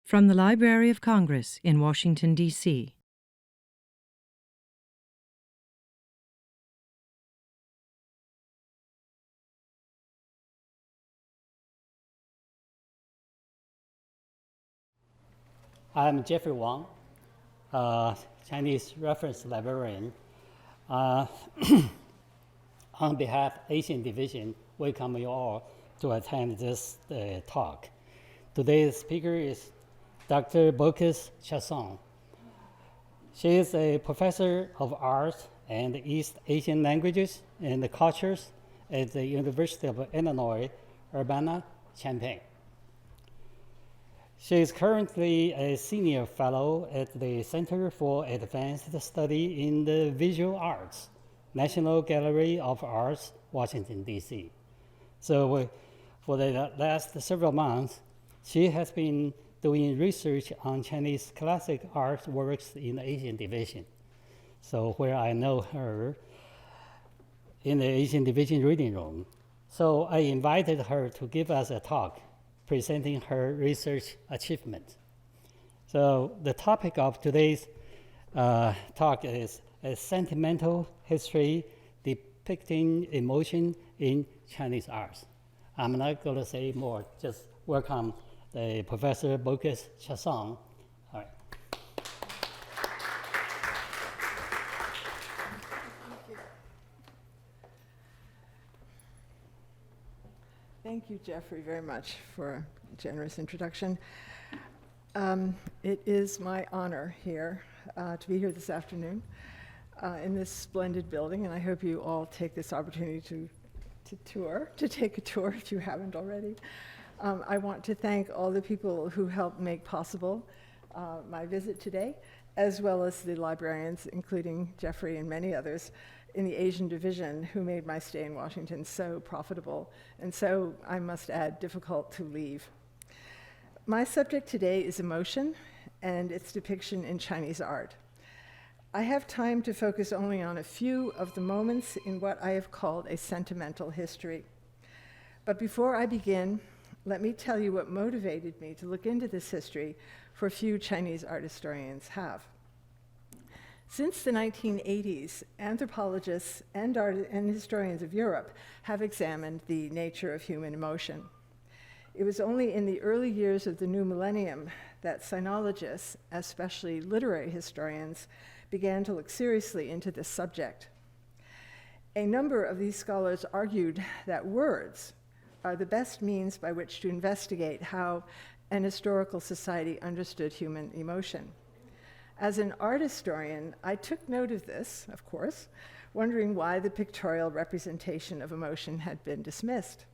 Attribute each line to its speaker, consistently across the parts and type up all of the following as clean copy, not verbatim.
Speaker 1: From the Library of Congress in Washington, D.C.
Speaker 2: I'm Jeffrey Wang, Chinese reference librarian. On behalf of Asian Division, welcome you all to attend this talk. Today's speaker is Dr. Burkus-Chasson. She is a professor of art and East Asian languages and cultures at the University of Illinois, Urbana-Champaign. She is currently a senior fellow at the Center for Advanced Study in the Visual Arts, National Gallery of Arts, Washington, D.C. So for the last several months, she has been doing research on Chinese classic art works in the Asian Division. So where I know her in the Asian Division reading room. So I invited her to give us a talk presenting her research achievement. So the topic of today's talk is a sentimental history depicting emotion in Chinese arts. I'm not going to say more, just welcome the Professor Burkus-Chasson. All right.
Speaker 3: Thank you, Jeffrey, very much for a generous introduction. It is my honor here to be here this afternoon in this splendid building, and I hope you all take this opportunity to take a tour if you haven't already. I want to thank all the people who helped make possible my visit today, as well as the librarians, including Jeffrey and many others, in the Asian Division who made my stay in Washington so profitable and so, I must add, difficult to leave. My subject today is emotion and its depiction in Chinese art. I have time to focus only on a few of the moments in what I have called a sentimental history. But before I begin, let me tell you what motivated me to look into this history, for few Chinese art historians have. Since the 1980s, anthropologists and historians of Europe have examined the nature of human emotion. It was only in the early years of the new millennium that sinologists, especially literary historians, began to look seriously into this subject. A number of these scholars argued that words are the best means by which to investigate how an historical society understood human emotion. As an art historian, I took note of this, of course, wondering why the pictorial representation of emotion had been dismissed.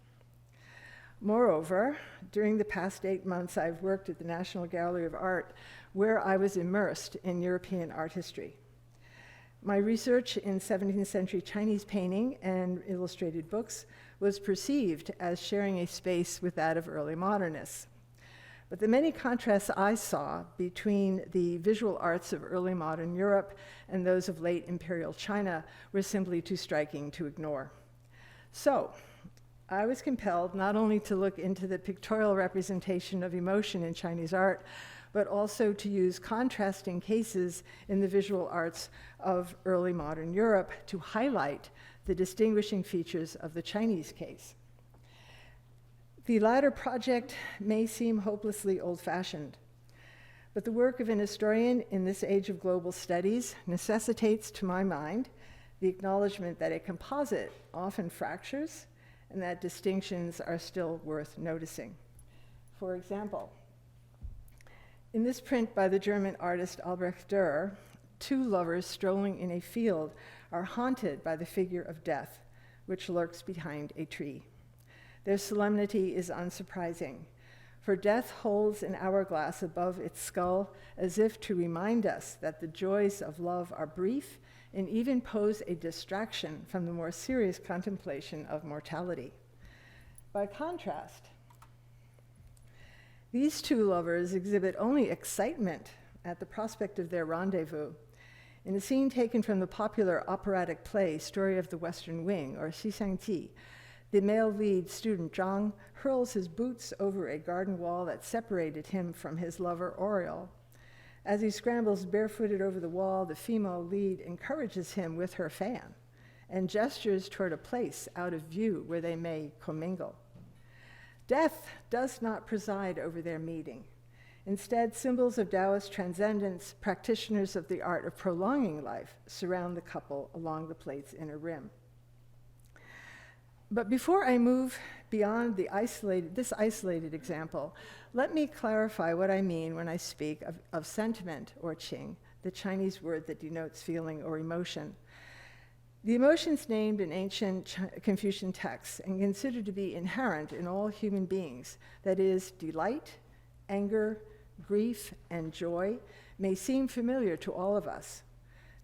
Speaker 3: Moreover, during the past 8 months, I've worked at the National Gallery of Art, where I was immersed in European art history. My research in 17th century Chinese painting and illustrated books was perceived as sharing a space with that of early modernists. But the many contrasts I saw between the visual arts of early modern Europe and those of late imperial China were simply too striking to ignore. So, I was compelled not only to look into the pictorial representation of emotion in Chinese art, but also to use contrasting cases in the visual arts of early modern Europe to highlight the distinguishing features of the Chinese case. The latter project may seem hopelessly old-fashioned, but the work of an historian in this age of global studies necessitates, to my mind, the acknowledgement that a composite often fractures and that distinctions are still worth noticing. For example, in this print by the German artist Albrecht Dürer, two lovers strolling in a field are haunted by the figure of death, which lurks behind a tree. Their solemnity is unsurprising, for death holds an hourglass above its skull as if to remind us that the joys of love are brief and even pose a distraction from the more serious contemplation of mortality. By contrast, these two lovers exhibit only excitement at the prospect of their rendezvous. In a scene taken from the popular operatic play Story of the Western Wing, or Xi Shangji, the male lead student Zhang hurls his boots over a garden wall that separated him from his lover Oriole. As he scrambles barefooted over the wall, the female lead encourages him with her fan and gestures toward a place out of view where they may commingle. Death does not preside over their meeting. Instead, symbols of Taoist transcendence, practitioners of the art of prolonging life, surround the couple along the plate's inner rim. But before I move beyond this isolated example, let me clarify what I mean when I speak of sentiment or qing, the Chinese word that denotes feeling or emotion. The emotions named in ancient Confucian texts and considered to be inherent in all human beings, that is, delight, anger, grief, and joy, may seem familiar to all of us.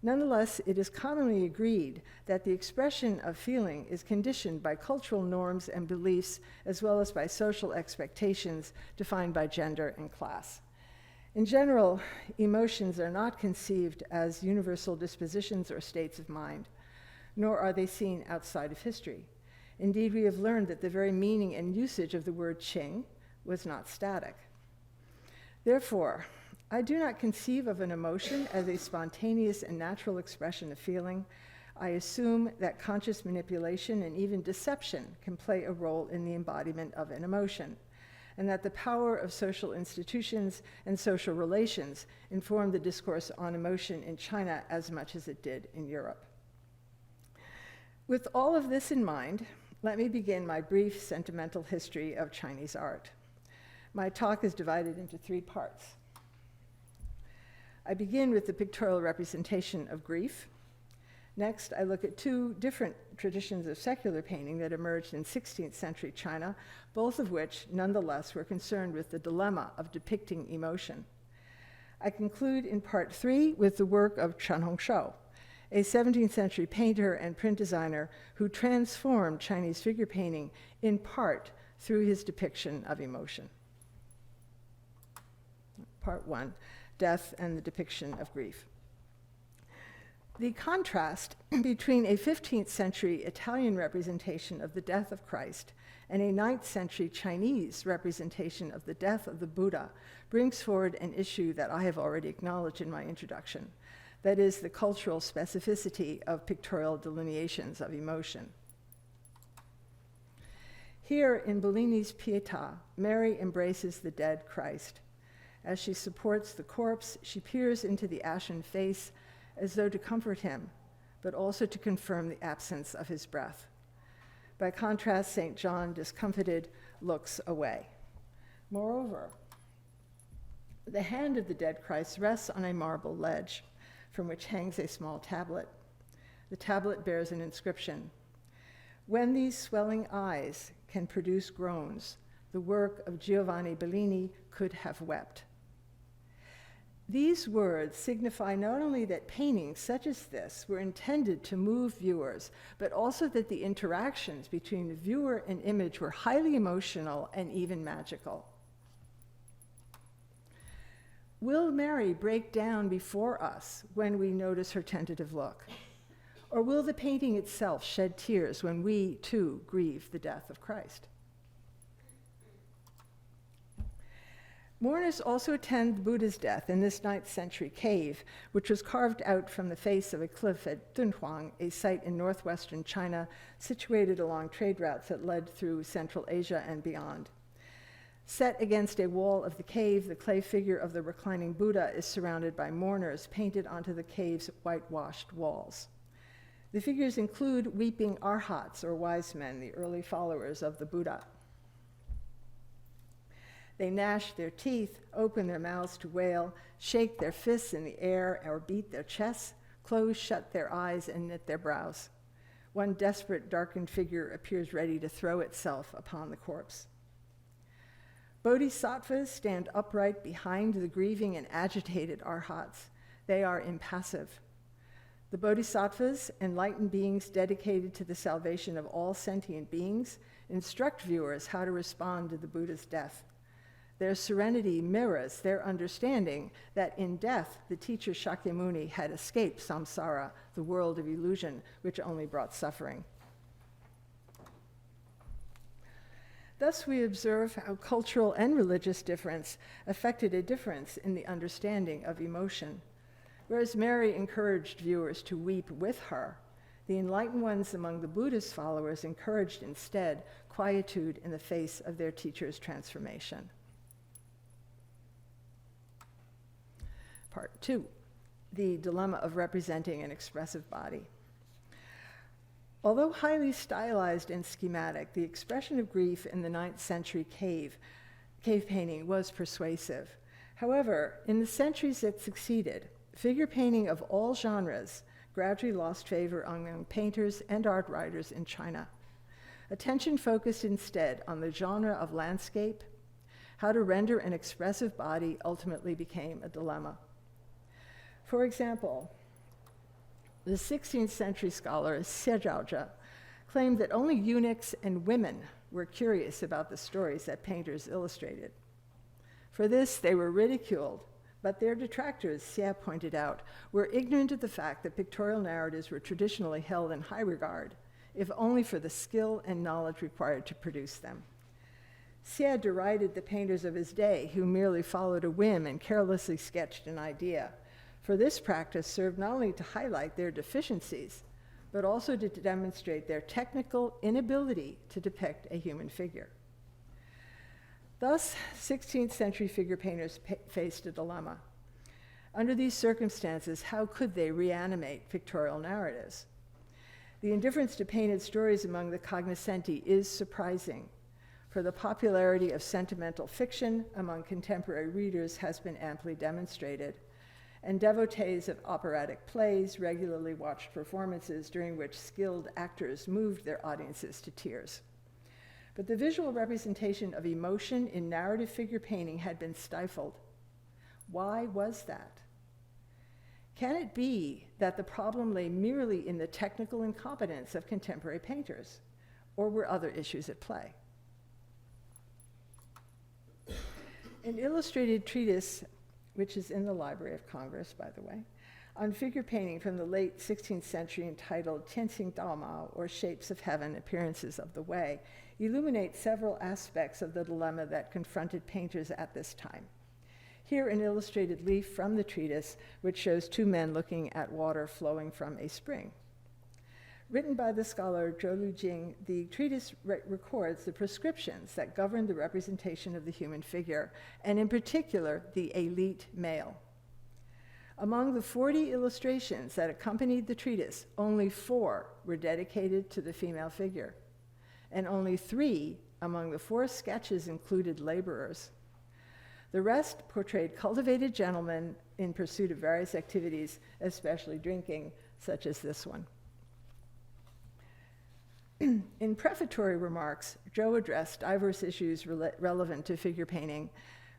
Speaker 3: Nonetheless, it is commonly agreed that the expression of feeling is conditioned by cultural norms and beliefs, as well as by social expectations defined by gender and class. In general, emotions are not conceived as universal dispositions or states of mind, nor are they seen outside of history. Indeed, we have learned that the very meaning and usage of the word qing was not static. Therefore, I do not conceive of an emotion as a spontaneous and natural expression of feeling. I assume that conscious manipulation and even deception can play a role in the embodiment of an emotion, and that the power of social institutions and social relations informed the discourse on emotion in China as much as it did in Europe. With all of this in mind, let me begin my brief sentimental history of Chinese art. My talk is divided into 3 parts. I begin with the pictorial representation of grief. Next, I look at 2 different traditions of secular painting that emerged in 16th century China, both of which, nonetheless, were concerned with the dilemma of depicting emotion. I conclude in part 3 with the work of Chen Hongshou, a 17th century painter and print designer who transformed Chinese figure painting in part through his depiction of emotion. Part 1. Death and the depiction of grief. The contrast between a 15th century Italian representation of the death of Christ and a 9th century Chinese representation of the death of the Buddha brings forward an issue that I have already acknowledged in my introduction, that is, the cultural specificity of pictorial delineations of emotion. Here in Bellini's Pietà, Mary embraces the dead Christ. As she supports the corpse, she peers into the ashen face as though to comfort him, but also to confirm the absence of his breath. By contrast, St. John, discomfited, looks away. Moreover, the hand of the dead Christ rests on a marble ledge from which hangs a small tablet. The tablet bears an inscription: "When these swelling eyes can produce groans, the work of Giovanni Bellini could have wept." These words signify not only that paintings such as this were intended to move viewers, but also that the interactions between the viewer and image were highly emotional and even magical. Will Mary break down before us when we notice her tentative look? Or will the painting itself shed tears when we, too, grieve the death of Christ? Mourners also attend Buddha's death in this 9th century cave, which was carved out from the face of a cliff at Dunhuang, a site in northwestern China situated along trade routes that led through Central Asia and beyond. Set against a wall of the cave, the clay figure of the reclining Buddha is surrounded by mourners painted onto the cave's whitewashed walls. The figures include weeping arhats, or wise men, the early followers of the Buddha. They gnash their teeth, open their mouths to wail, shake their fists in the air or beat their chests, close shut their eyes and knit their brows. One desperate, darkened figure appears ready to throw itself upon the corpse. Bodhisattvas stand upright behind the grieving and agitated arhats. They are impassive. The bodhisattvas, enlightened beings dedicated to the salvation of all sentient beings, instruct viewers how to respond to the Buddha's death. Their serenity mirrors their understanding that in death, the teacher Shakyamuni had escaped samsara, the world of illusion, which only brought suffering. Thus, we observe how cultural and religious difference affected a difference in the understanding of emotion. Whereas Mary encouraged viewers to weep with her, the enlightened ones among the Buddhist followers encouraged instead quietude in the face of their teacher's transformation. Part 2, the dilemma of representing an expressive body. Although highly stylized and schematic, the expression of grief in the 9th century cave painting was persuasive. However, in the centuries that succeeded, figure painting of all genres gradually lost favor among painters and art writers in China. Attention focused instead on the genre of landscape. How to render an expressive body ultimately became a dilemma. For example, the 16th century scholar Xie Zhaozhe claimed that only eunuchs and women were curious about the stories that painters illustrated. For this, they were ridiculed, but their detractors, Xie pointed out, were ignorant of the fact that pictorial narratives were traditionally held in high regard, if only for the skill and knowledge required to produce them. Xie derided the painters of his day who merely followed a whim and carelessly sketched an idea. For this practice served not only to highlight their deficiencies, but also to demonstrate their technical inability to depict a human figure. Thus, 16th century figure painters faced a dilemma. Under these circumstances, how could they reanimate pictorial narratives? The indifference to painted stories among the cognoscenti is surprising, for the popularity of sentimental fiction among contemporary readers has been amply demonstrated, and devotees of operatic plays regularly watched performances during which skilled actors moved their audiences to tears. But the visual representation of emotion in narrative figure painting had been stifled. Why was that? Can it be that the problem lay merely in the technical incompetence of contemporary painters, or were other issues at play? An illustrated treatise, which is in the Library of Congress, by the way, on figure painting from the late 16th century entitled Tianxing Daomao, or Shapes of Heaven, Appearances of the Way, illuminates several aspects of the dilemma that confronted painters at this time. Here, an illustrated leaf from the treatise, which shows two men looking at water flowing from a spring. Written by the scholar Zhou Lujing, the treatise records the prescriptions that govern the representation of the human figure, and in particular, the elite male. Among the 40 illustrations that accompanied the treatise, only 4 were dedicated to the female figure, and only 3 among the 4 sketches included laborers. The rest portrayed cultivated gentlemen in pursuit of various activities, especially drinking, such as this one. In prefatory remarks, Zhou addressed diverse issues relevant to figure painting.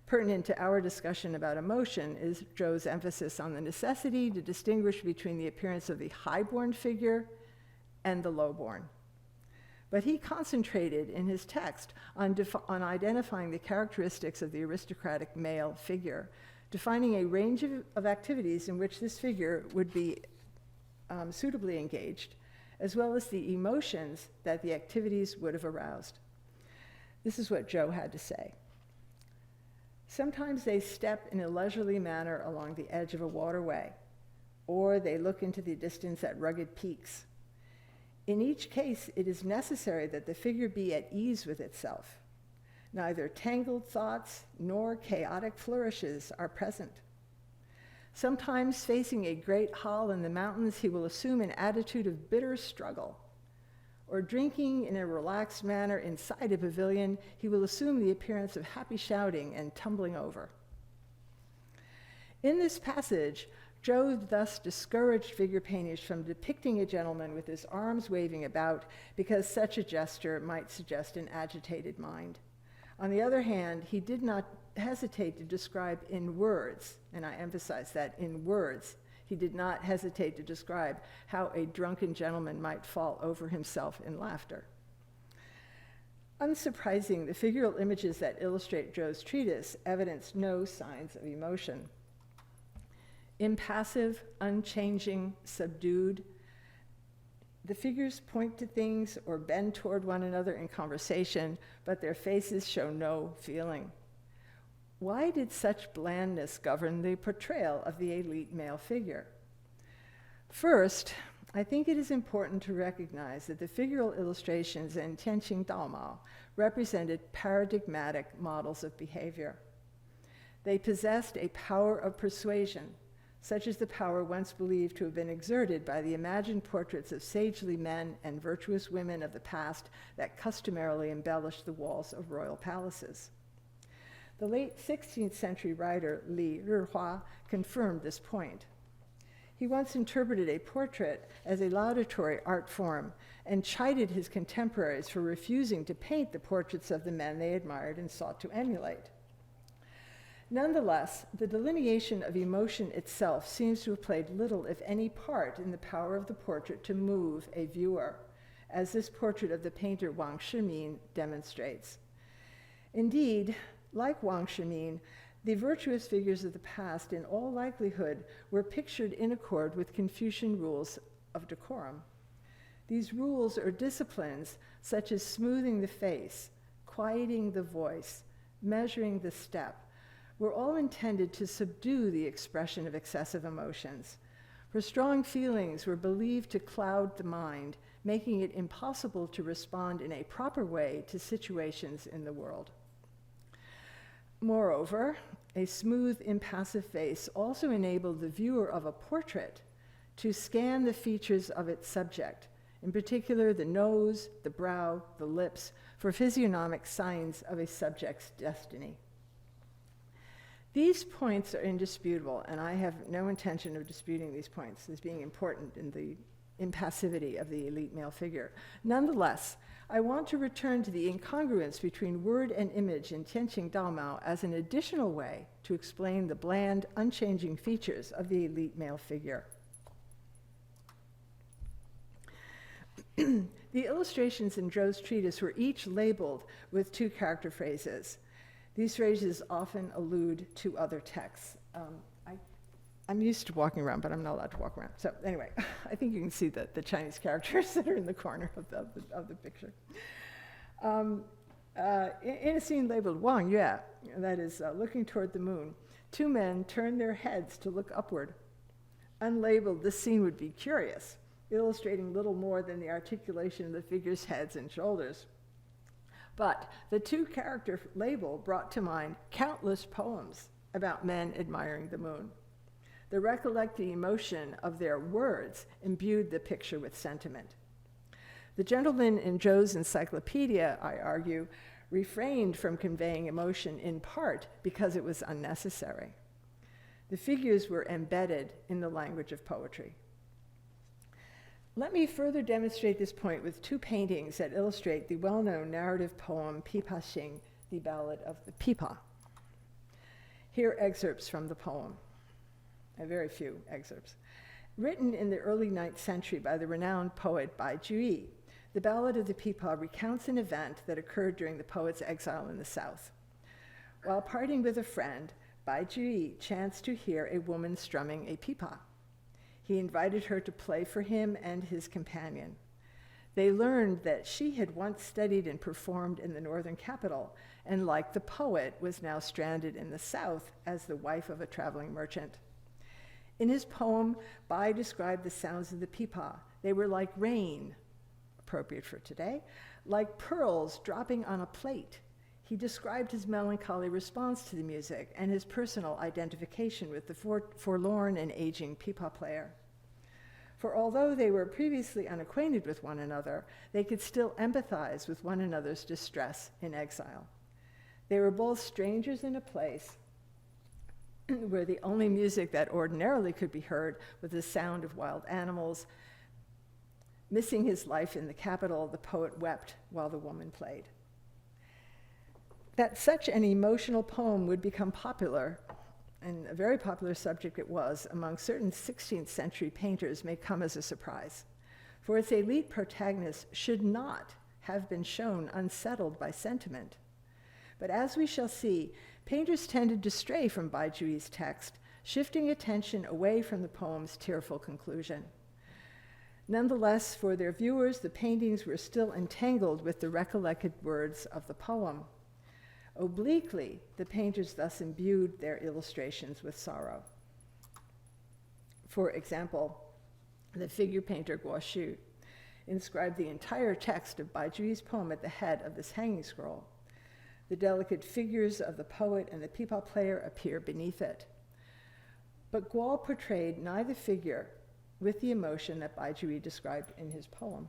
Speaker 3: Pertinent to our discussion about emotion is Zhou's emphasis on the necessity to distinguish between the appearance of the high-born figure and the low-born. But he concentrated in his text on identifying the characteristics of the aristocratic male figure, defining a range of activities in which this figure would be suitably engaged, as well as the emotions that the activities would have aroused. This is what Zhou had to say. Sometimes they step in a leisurely manner along the edge of a waterway, or they look into the distance at rugged peaks. In each case, it is necessary that the figure be at ease with itself. Neither tangled thoughts nor chaotic flourishes are present. Sometimes, facing a great hall in the mountains, he will assume an attitude of bitter struggle. Or drinking in a relaxed manner inside a pavilion, he will assume the appearance of happy shouting and tumbling over. In this passage, Zhou thus discouraged figure painters from depicting a gentleman with his arms waving about because such a gesture might suggest an agitated mind. On the other hand, he did not hesitate to describe in words, and I emphasize that in words, he did not hesitate to describe how a drunken gentleman might fall over himself in laughter. Unsurprising, the figural images that illustrate Zhou's treatise evidence no signs of emotion. Impassive, unchanging, subdued, The figures point to things or bend toward one another in conversation, but their faces show no feeling. Why did such blandness govern the portrayal of the elite male figure? First, I think it is important to recognize that the figural illustrations in Tianqing Daomao represented paradigmatic models of behavior. They possessed a power of persuasion, such as the power once believed to have been exerted by the imagined portraits of sagely men and virtuous women of the past that customarily embellished the walls of royal palaces. The late 16th century writer Li Rihua confirmed this point. He once interpreted a portrait as a laudatory art form and chided his contemporaries for refusing to paint the portraits of the men they admired and sought to emulate. Nonetheless, the delineation of emotion itself seems to have played little, if any, part in the power of the portrait to move a viewer, as this portrait of the painter Wang Shimin demonstrates. Indeed, like Wang Shimin, the virtuous figures of the past, in all likelihood, were pictured in accord with Confucian rules of decorum. These rules or disciplines, such as smoothing the face, quieting the voice, measuring the step, were all intended to subdue the expression of excessive emotions, for strong feelings were believed to cloud the mind, making it impossible to respond in a proper way to situations in the world. Moreover, a smooth, impassive face also enabled the viewer of a portrait to scan the features of its subject, in particular the nose, the brow, the lips, for physiognomic signs of a subject's destiny. These points are indisputable, and I have no intention of disputing these points as being important in the impassivity of the elite male figure. Nonetheless, I want to return to the incongruence between word and image in Tianqing Daomao as an additional way to explain the bland, unchanging features of the elite male figure. The illustrations in Zhou's treatise were each labeled with two character phrases. These phrases often allude to other texts. I'm used to walking around, but I'm not allowed to walk around. So anyway, I think you can see the Chinese characters that are in the corner of the picture. In a scene labeled Wang Yue, that is looking toward the moon, two men turn their heads to look upward. Unlabeled, this scene would be curious, illustrating little more than the articulation of the figure's heads and shoulders. But the two-character label brought to mind countless poems about men admiring the moon. The recollecting emotion of their words imbued the picture with sentiment. The gentleman in Zhou's encyclopedia, I argue, refrained from conveying emotion in part because it was unnecessary. The figures were embedded in the language of poetry. Let me further demonstrate this point with two paintings that illustrate the well-known narrative poem Peapod, the Ballad of the Peapod. Here are excerpts from the poem, a very few excerpts. Written in the early 9th century by the renowned poet Bai Juyi, the Ballad of the Peapod recounts an event that occurred during the poet's exile in the south. While parting with a friend, Bai Juyi chanced to hear a woman strumming a peapod. He invited her to play for him and his companion. They learned that she had once studied and performed in the northern capital, and like the poet, was now stranded in the south as the wife of a traveling merchant. In his poem, Bai described the sounds of the peapod. They were like rain, appropriate for today, like pearls dropping on a plate. He described his melancholy response to the music and his personal identification with the forlorn and aging peapod player. For although they were previously unacquainted with one another, they could still empathize with one another's distress in exile. They were both strangers in a place where the only music that ordinarily could be heard was the sound of wild animals. Missing his life in the capital, the poet wept while the woman played. That such an emotional poem would become popular, and a very popular subject it was, among certain 16th century painters may come as a surprise, for its elite protagonist should not have been shown unsettled by sentiment. But as we shall see, painters tended to stray from Bai Juyi's text, shifting attention away from the poem's tearful conclusion. Nonetheless, for their viewers, the paintings were still entangled with the recollected words of the poem. Obliquely, the painters thus imbued their illustrations with sorrow. For example, the figure painter Guo Xu inscribed the entire text of Bai Juyi's poem at the head of this hanging scroll. The delicate figures of the poet and the Peapod player appear beneath it. But Guo portrayed neither figure with the emotion that Bai Juyi described in his poem.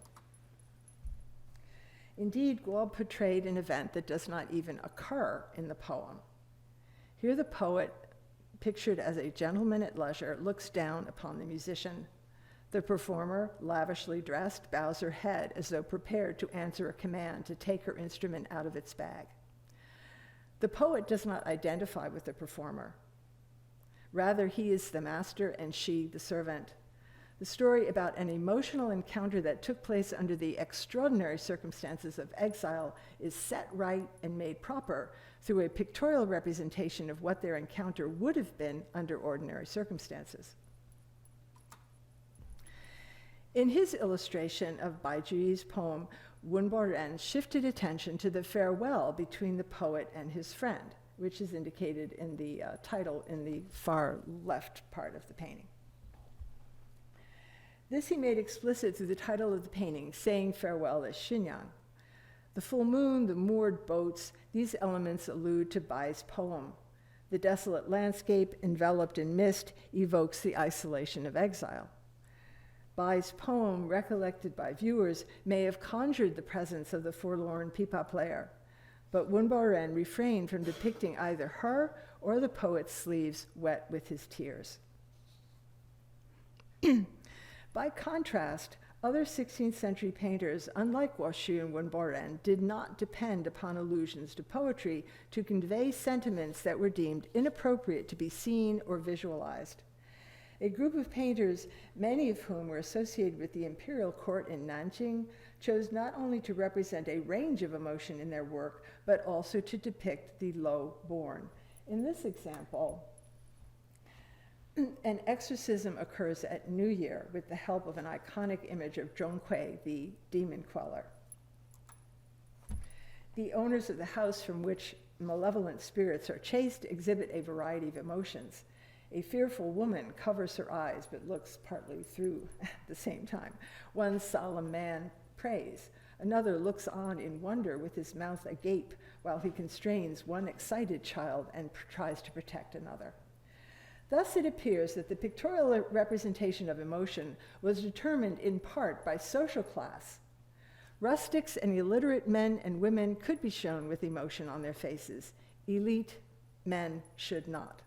Speaker 3: Indeed, Guo portrayed an event that does not even occur in the poem. Here the poet, pictured as a gentleman at leisure, looks down upon the musician. The performer, lavishly dressed, bows her head as though prepared to answer a command to take her instrument out of its bag. The poet does not identify with the performer. Rather, he is the master and she the servant. The story about an emotional encounter that took place under the extraordinary circumstances of exile is set right and made proper through a pictorial representation of what their encounter would have been under ordinary circumstances. In his illustration of Bai Juyi's poem, Wen Boren shifted attention to the farewell between the poet and his friend, which is indicated in the title in the far left part of the painting. This he made explicit through the title of the painting, saying farewell as Xinyang. The full moon, the moored boats, these elements allude to Bai's poem. The desolate landscape, enveloped in mist, evokes the isolation of exile. Bai's poem, recollected by viewers, may have conjured the presence of the forlorn Peapod player, but Wen Boren refrained from depicting either her or the poet's sleeves wet with his tears. By contrast, other 16th century painters, unlike Guo Xu and Wen Boren, did not depend upon allusions to poetry to convey sentiments that were deemed inappropriate to be seen or visualized. A group of painters, many of whom were associated with the imperial court in Nanjing, chose not only to represent a range of emotion in their work, but also to depict the low-born. In this example, an exorcism occurs at New Year with the help of an iconic image of Zhonghui, the demon queller. The owners of the house from which malevolent spirits are chased exhibit a variety of emotions. A fearful woman covers her eyes but looks partly through at the same time. One solemn man prays. Another looks on in wonder with his mouth agape while he constrains one excited child and tries to protect another. Thus it appears that the pictorial representation of emotion was determined in part by social class. Rustics and illiterate men and women could be shown with emotion on their faces. Elite men should not.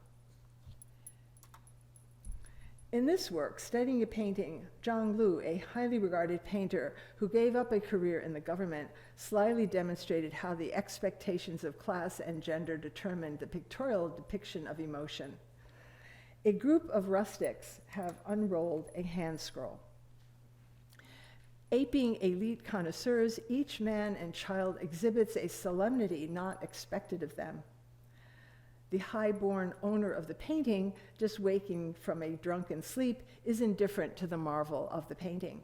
Speaker 3: In this work, studying a painting, Zhang Lu, a highly regarded painter who gave up a career in the government, slyly demonstrated how the expectations of class and gender determined the pictorial depiction of emotion. A group of rustics have unrolled a hand scroll. Aping elite connoisseurs, each man and child exhibits a solemnity not expected of them. The high-born owner of the painting, just waking from a drunken sleep, is indifferent to the marvel of the painting.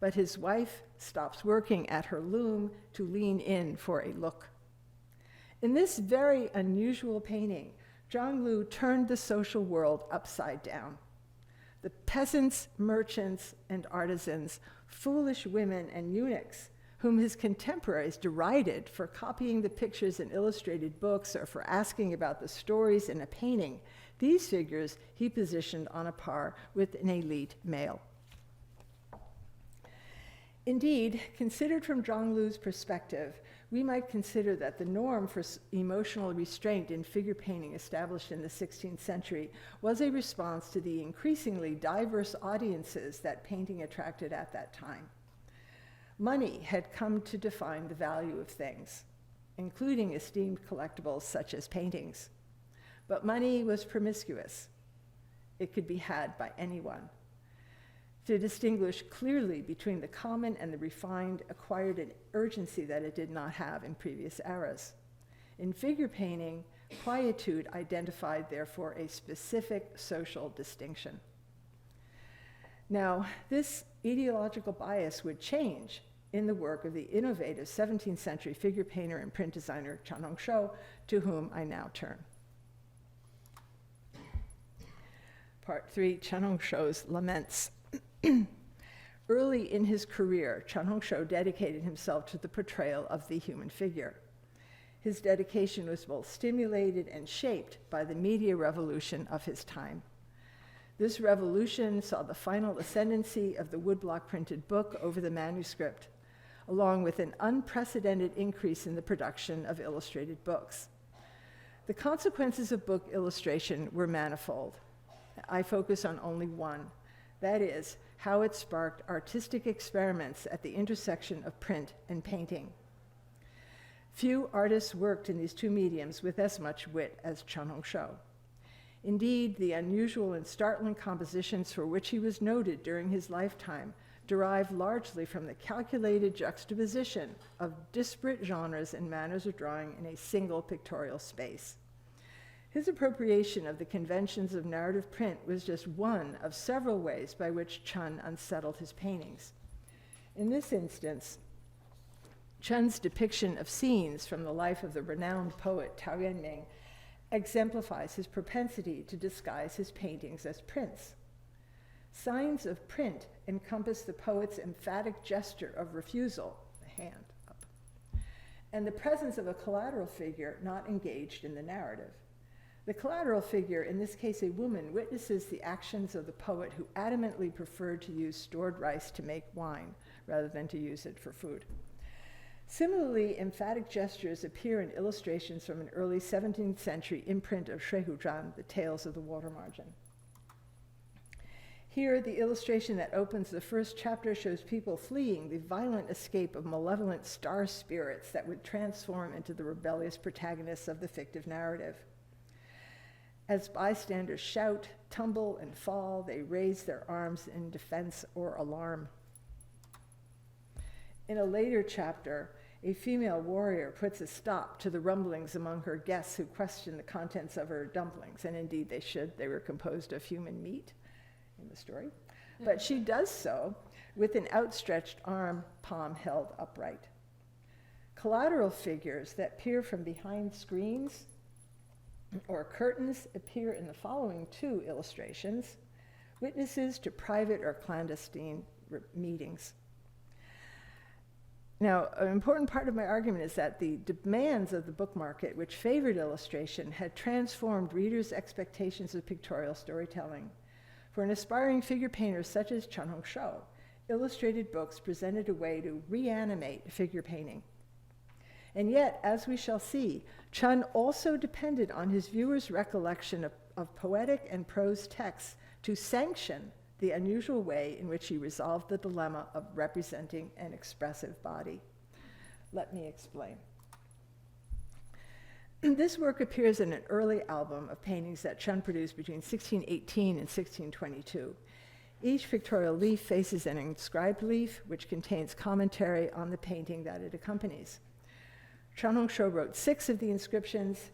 Speaker 3: But his wife stops working at her loom to lean in for a look. In this very unusual painting, Zhang Lu turned the social world upside down. The peasants, merchants, and artisans, foolish women and eunuchs, whom his contemporaries derided for copying the pictures in illustrated books or for asking about the stories in a painting, these figures he positioned on a par with an elite male. Indeed, considered from Zhang Lu's perspective, we might consider that the norm for emotional restraint in figure painting established in the 16th century was a response to the increasingly diverse audiences that painting attracted at that time. Money had come to define the value of things, including esteemed collectibles such as paintings. But money was promiscuous. It could be had by anyone. To distinguish clearly between the common and the refined acquired an urgency that it did not have in previous eras. In figure painting, quietude identified, therefore, a specific social distinction. Now, this ideological bias would change in the work of the innovative 17th century figure painter and print designer Chen Hongshou, to whom I now turn. Part 3, Chen Hongshou's Laments. Early in his career, Chen Hongshou dedicated himself to the portrayal of the human figure. His dedication was both stimulated and shaped by the media revolution of his time. This revolution saw the final ascendancy of the woodblock printed book over the manuscript, along with an unprecedented increase in the production of illustrated books. The consequences of book illustration were manifold. I focus on only one, that is, how it sparked artistic experiments at the intersection of print and painting. Few artists worked in these two mediums with as much wit as Chen Hongshou. Indeed, the unusual and startling compositions for which he was noted during his lifetime derive largely from the calculated juxtaposition of disparate genres and manners of drawing in a single pictorial space. His appropriation of the conventions of narrative print was just one of several ways by which Chen unsettled his paintings. In this instance, Chen's depiction of scenes from the life of the renowned poet Tao Yuanming exemplifies his propensity to disguise his paintings as prints. Signs of print encompass the poet's emphatic gesture of refusal, the hand up, and the presence of a collateral figure not engaged in the narrative. The collateral figure, in this case a woman, witnesses the actions of the poet who adamantly preferred to use stored rice to make wine rather than to use it for food. Similarly, emphatic gestures appear in illustrations from an early 17th century imprint of Shuihuzhan, The Tales of the Water Margin. Here, the illustration that opens the first chapter shows people fleeing the violent escape of malevolent star spirits that would transform into the rebellious protagonists of the fictive narrative. As bystanders shout, tumble, and fall, they raise their arms in defense or alarm. In a later chapter, a female warrior puts a stop to the rumblings among her guests who question the contents of her dumplings, and indeed they should. They were composed of human meat in the story. But she does so with an outstretched arm, palm held upright. Collateral figures that peer from behind screens or curtains appear in the following two illustrations, witnesses to private or clandestine meetings. Now, an important part of my argument is that the demands of the book market, which favored illustration, had transformed readers' expectations of pictorial storytelling. For an aspiring figure painter such as Chen Hongshou, illustrated books presented a way to reanimate figure painting. And yet, as we shall see, Chen also depended on his viewers' recollection of poetic and prose texts to sanction the unusual way in which he resolved the dilemma of representing an expressive body. Let me explain. This work appears in an early album of paintings that Chen produced between 1618 and 1622. Each pictorial leaf faces an inscribed leaf, which contains commentary on the painting that it accompanies. Chen Hongshou wrote 6 of the inscriptions.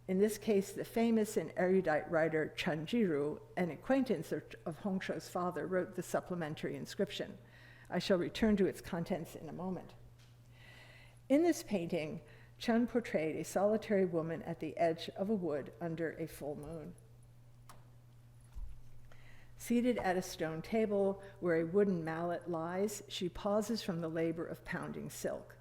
Speaker 3: In this case, the famous and erudite writer Chen Jiru, an acquaintance of Hongshou's father, wrote the supplementary inscription. I shall return to its contents in a moment. In this painting, Chen portrayed a solitary woman at the edge of a wood under a full moon. Seated at a stone table where a wooden mallet lies, she pauses from the labor of pounding silk.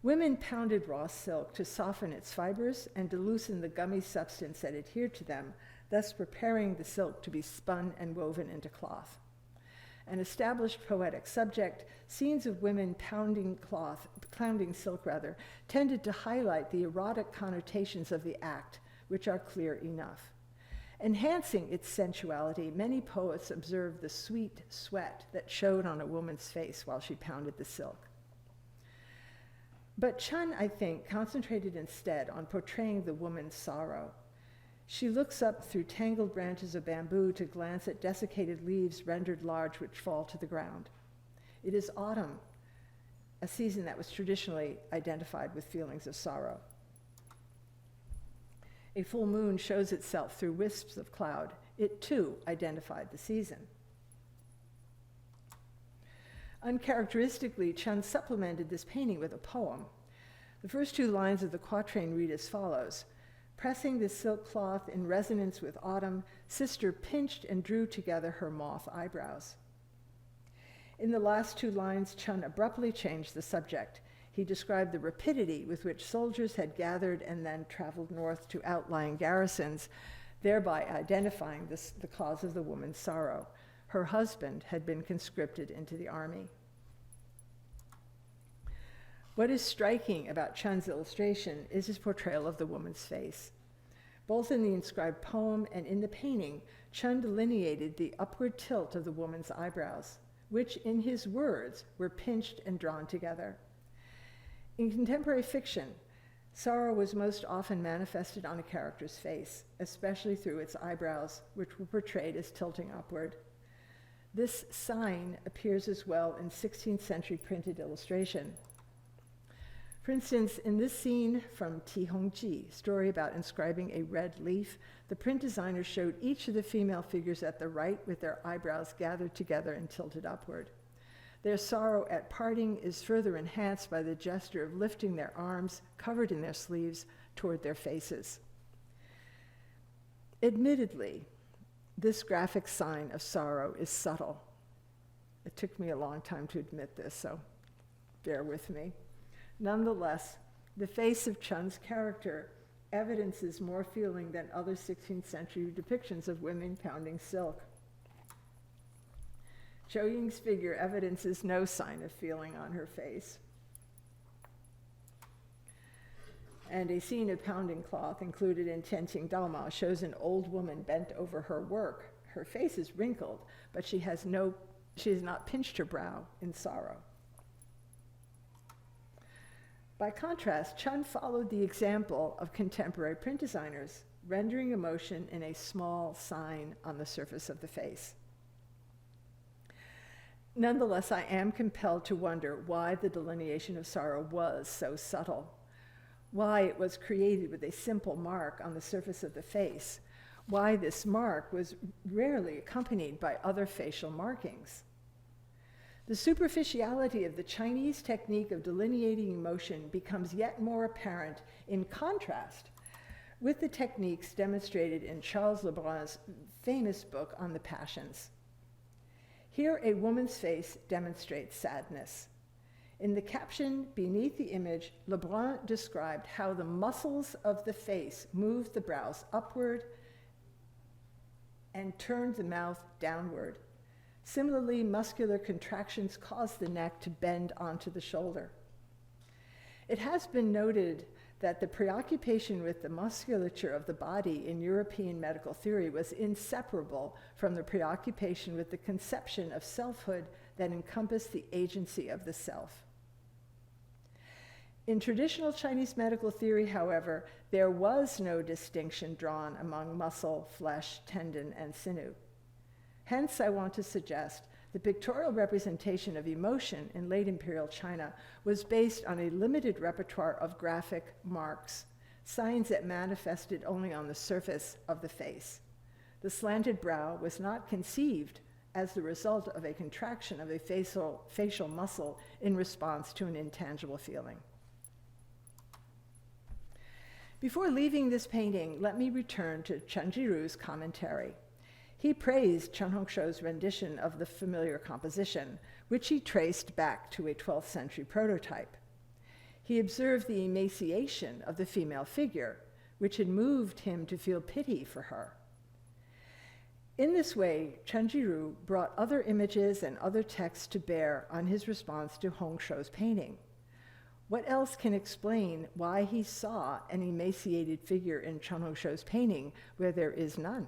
Speaker 3: Women pounded raw silk to soften its fibers and to loosen the gummy substance that adhered to them, thus preparing the silk to be spun and woven into cloth. An established poetic subject, scenes of women pounding silk, tended to highlight the erotic connotations of the act, which are clear enough. Enhancing its sensuality, many poets observed the sweet sweat that showed on a woman's face while she pounded the silk. But Chen, I think, concentrated instead on portraying the woman's sorrow. She looks up through tangled branches of bamboo to glance at desiccated leaves rendered large which fall to the ground. It is autumn, a season that was traditionally identified with feelings of sorrow. A full moon shows itself through wisps of cloud. It, too, identified the season. Uncharacteristically, Chen supplemented this painting with a poem. The first two lines of the quatrain read as follows: "Pressing the silk cloth in resonance with autumn, sister pinched and drew together her moth eyebrows." In the last two lines, Chen abruptly changed the subject. He described the rapidity with which soldiers had gathered and then traveled north to outlying garrisons, thereby identifying the cause of the woman's sorrow. Her husband had been conscripted into the army. What is striking about Chen's illustration is his portrayal of the woman's face. Both in the inscribed poem and in the painting, Chen delineated the upward tilt of the woman's eyebrows, which, in his words, were pinched and drawn together. In contemporary fiction, sorrow was most often manifested on a character's face, especially through its eyebrows, which were portrayed as tilting upward. This sign appears as well in 16th century printed illustration. For instance, in this scene from Chen Hongshou, story about inscribing a red leaf, the print designer showed each of the female figures at the right with their eyebrows gathered together and tilted upward. Their sorrow at parting is further enhanced by the gesture of lifting their arms, covered in their sleeves, toward their faces. Admittedly, this graphic sign of sorrow is subtle. It took me a long time to admit this, so bear with me. Nonetheless, the face of Chen's character evidences more feeling than other 16th century depictions of women pounding silk. Zhou Ying's figure evidences no sign of feeling on her face. And a scene of pounding cloth included in Tianqing Daoma shows an old woman bent over her work. Her face is wrinkled, but she has not pinched her brow in sorrow. By contrast, Chen followed the example of contemporary print designers, rendering emotion in a small sign on the surface of the face. Nonetheless, I am compelled to wonder why the delineation of sorrow was so subtle, why it was created with a simple mark on the surface of the face, why this mark was rarely accompanied by other facial markings. The superficiality of the Chinese technique of delineating emotion becomes yet more apparent in contrast with the techniques demonstrated in Charles Lebrun's famous book on the passions. Here, a woman's face demonstrates sadness. In the caption beneath the image, Lebrun described how the muscles of the face moved the brows upward and turned the mouth downward. Similarly, muscular contractions caused the neck to bend onto the shoulder. It has been noted that the preoccupation with the musculature of the body in European medical theory was inseparable from the preoccupation with the conception of selfhood that encompassed the agency of the self. In traditional Chinese medical theory, however, there was no distinction drawn among muscle, flesh, tendon, and sinew. Hence, I want to suggest the pictorial representation of emotion in late imperial China was based on a limited repertoire of graphic marks, signs that manifested only on the surface of the face. The slanted brow was not conceived as the result of a contraction of a facial muscle in response to an intangible feeling. Before leaving this painting, let me return to Chen Jiru's commentary. He praised Chen Hongshou's rendition of the familiar composition, which he traced back to a 12th century prototype. He observed the emaciation of the female figure, which had moved him to feel pity for her. In this way, Chen Jiru brought other images and other texts to bear on his response to Hongshou's painting. What else can explain why he saw an emaciated figure in Chen Hongshou's painting where there is none?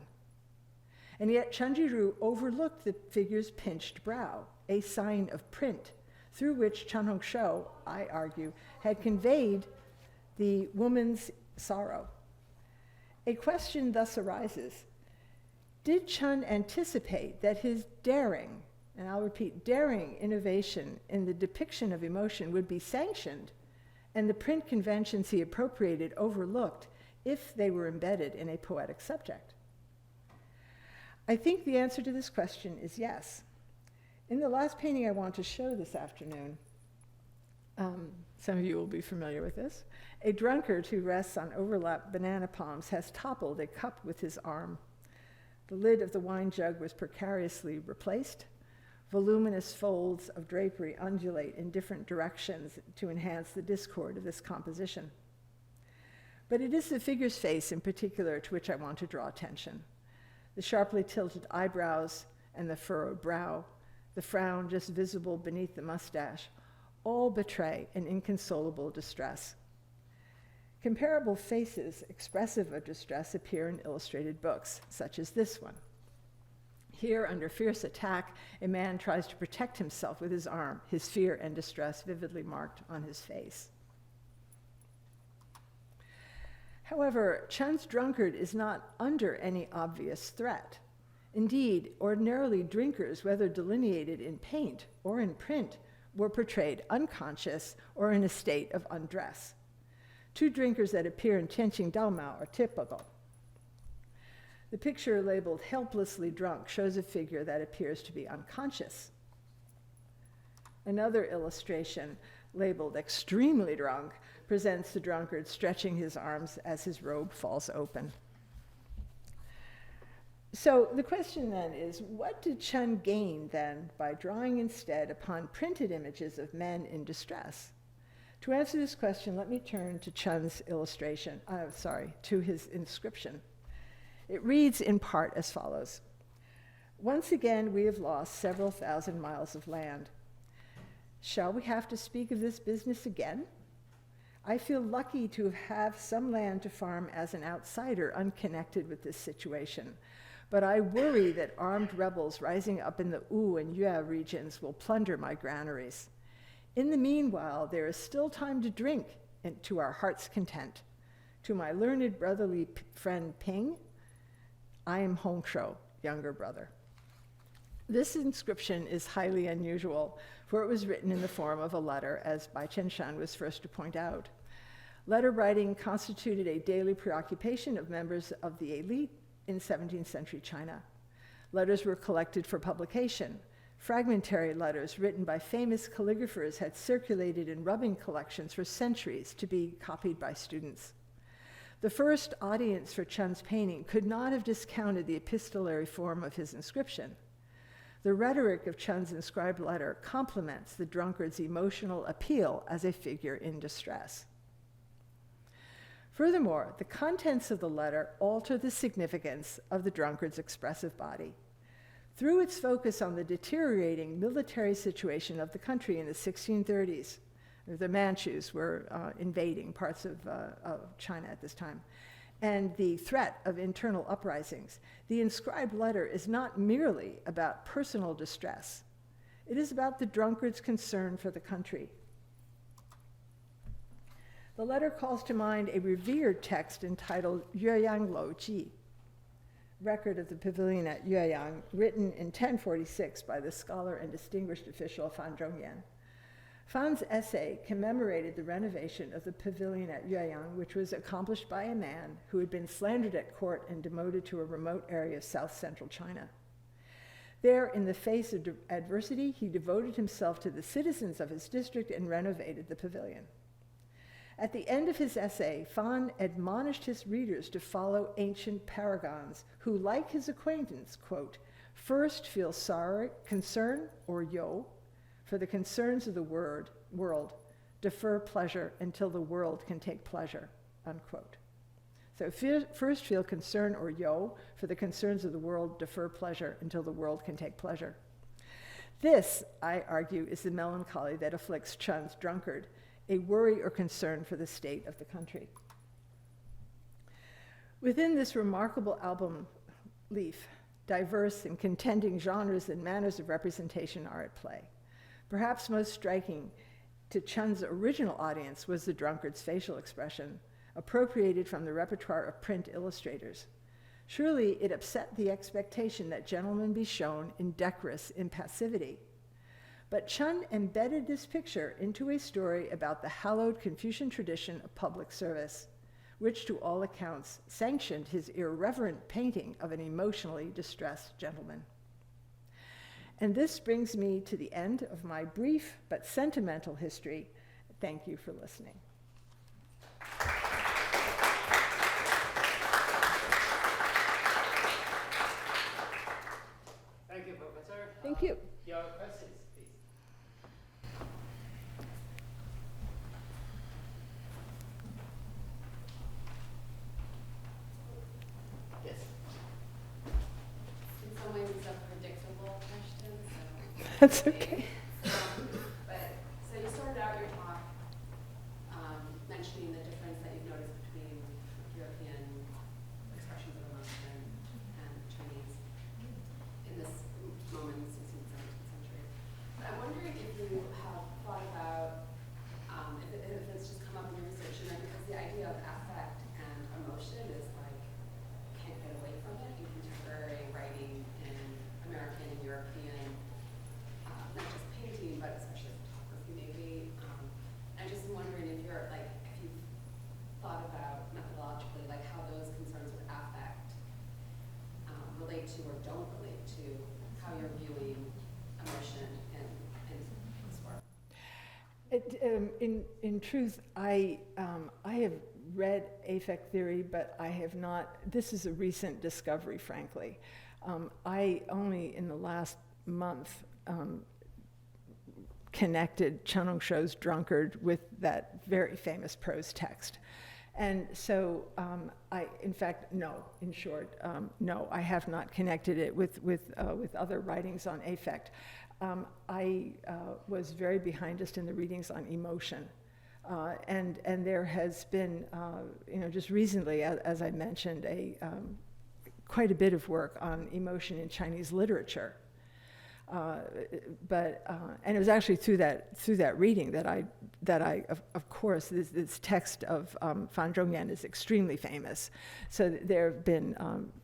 Speaker 3: And yet Chen Jiru overlooked the figure's pinched brow, a sign of print, through which Chen Hongshou, I argue, had conveyed the woman's sorrow. A question thus arises: did Chen anticipate that his daring, and I'll repeat, daring innovation in the depiction of emotion would be sanctioned and the print conventions he appropriated overlooked if they were embedded in a poetic subject? I think the answer to this question is yes. In the last painting I want to show this afternoon, some of you will be familiar with this, a drunkard who rests on overlapped banana palms has toppled a cup with his arm. The lid of the wine jug was precariously replaced. Voluminous folds of drapery undulate in different directions to enhance the discord of this composition. But it is the figure's face in particular to which I want to draw attention. The sharply tilted eyebrows and the furrowed brow, the frown just visible beneath the mustache, all betray an inconsolable distress. Comparable faces expressive of distress appear in illustrated books, such as this one. Here, under fierce attack, a man tries to protect himself with his arm, his fear and distress vividly marked on his face. However, Chen's drunkard is not under any obvious threat. Indeed, ordinarily drinkers, whether delineated in paint or in print, were portrayed unconscious or in a state of undress. Two drinkers that appear in Tianqing Daomao are typical. The picture labeled helplessly drunk shows a figure that appears to be unconscious. Another illustration, labeled extremely drunk, presents the drunkard stretching his arms as his robe falls open. So the question then is, what did Chen gain then by drawing instead upon printed images of men in distress? To answer this question, let me turn to Chen's to his inscription. It reads in part as follows: "Once again, we have lost several thousand miles of land. Shall we have to speak of this business again? I feel lucky to have some land to farm as an outsider unconnected with this situation. But I worry that armed rebels rising up in the Wu and Yue regions will plunder my granaries. In the meanwhile, there is still time to drink and to our heart's content. To my learned brotherly friend Ping, I am Hongshou, younger brother." This inscription is highly unusual, for it was written in the form of a letter, as Bai Chen was first to point out. Letter writing constituted a daily preoccupation of members of the elite in 17th century China. Letters were collected for publication. Fragmentary letters written by famous calligraphers had circulated in rubbing collections for centuries to be copied by students. The first audience for Chen's painting could not have discounted the epistolary form of his inscription. The rhetoric of Chen's inscribed letter complements the drunkard's emotional appeal as a figure in distress. Furthermore, the contents of the letter alter the significance of the drunkard's expressive body. Through its focus on the deteriorating military situation of the country in the 1630s, the Manchus were invading parts of China at this time, and the threat of internal uprisings, the inscribed letter is not merely about personal distress. It is about the drunkard's concern for the country. The letter calls to mind a revered text entitled Yueyang Lo Ji, Record of the Pavilion at Yueyang, written in 1046 by the scholar and distinguished official Fan Zhongyan. Fan's essay commemorated the renovation of the pavilion at Yueyang, which was accomplished by a man who had been slandered at court and demoted to a remote area of south-central China. There, in the face of adversity, he devoted himself to the citizens of his district and renovated the pavilion. At the end of his essay, Fan admonished his readers to follow ancient paragons who, like his acquaintance, quote, first feel sorrow, concern, or yo, for the concerns of the world, defer pleasure until the world can take pleasure, unquote. So first feel concern or yo, for the concerns of the world, defer pleasure until the world can take pleasure. This, I argue, is the melancholy that afflicts Chen's drunkard, a worry or concern for the state of the country. Within this remarkable album leaf, diverse and contending genres and manners of representation are at play. Perhaps most striking to Chen's original audience was the drunkard's facial expression, appropriated from the repertoire of print illustrators. Surely it upset the expectation that gentlemen be shown in decorous impassivity. But Chen embedded this picture into a story about the hallowed Confucian tradition of public service, which to all accounts sanctioned his irreverent painting of an emotionally distressed gentleman. And this brings me to the end of my brief but sentimental history. Thank you for listening.
Speaker 2: Thank you, Professor.
Speaker 3: Thank you.
Speaker 2: Your questions, please. Yes.
Speaker 4: In some ways, it's a predictable question. So
Speaker 3: That's okay.
Speaker 4: but so you started out your talk mentioning the difference that you've noticed between European expressions of emotion and Chinese in this moment in the 16th, 17th century. But I'm wondering if you have thought about if it's just come up in your research, because the idea of affect and emotion is like can't get away from it in contemporary writing in American and European, not just painting, but especially photography maybe. I'm just wondering if you're like, if you've thought about methodologically, like how those concerns with affect relate to or don't relate to how you're viewing emotion in this work.
Speaker 3: In truth, I have read affect theory, but I have not. This is a recent discovery, frankly. I only in the last month connected Chen Hongshou's Drunkard with that very famous prose text. And so in fact, no, in short, no, I have not connected it with other writings on affect. I was very behind just in the readings on emotion. And there has been, just recently, as I mentioned, quite a bit of work on emotion in Chinese literature. And it was actually through that reading that I of course this text of Fan Zhongyan is extremely famous. So there have been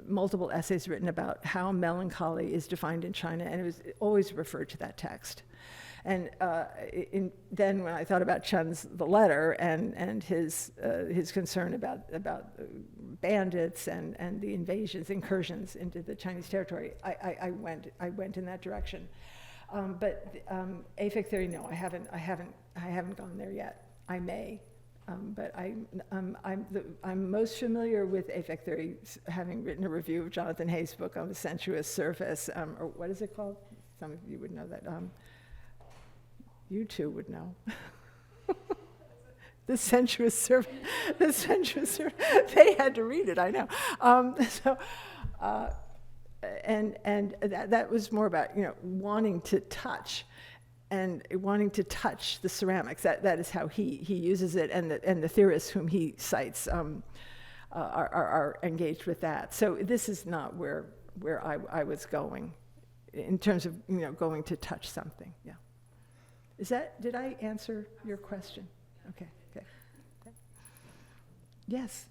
Speaker 3: multiple essays written about how melancholy is defined in China, and it was always referred to that text. And then when I thought about Chen's The Letter and his concern about bandits and the incursions into the Chinese territory, I went in that direction. But affect theory, no, I haven't gone there yet. I may, but I'm most familiar with affect theory, having written a review of Jonathan Hay's book on the sensuous surface, or what is it called? Some of you would know that. You two would know. The sensuous surface. They had to read it, I know. And that was more about wanting to touch, and wanting to touch the ceramics. That is how he uses it, and the theorists whom he cites are engaged with that. So this is not where I was going, in terms of going to touch something. Yeah. Did I answer your question? Okay. Yes.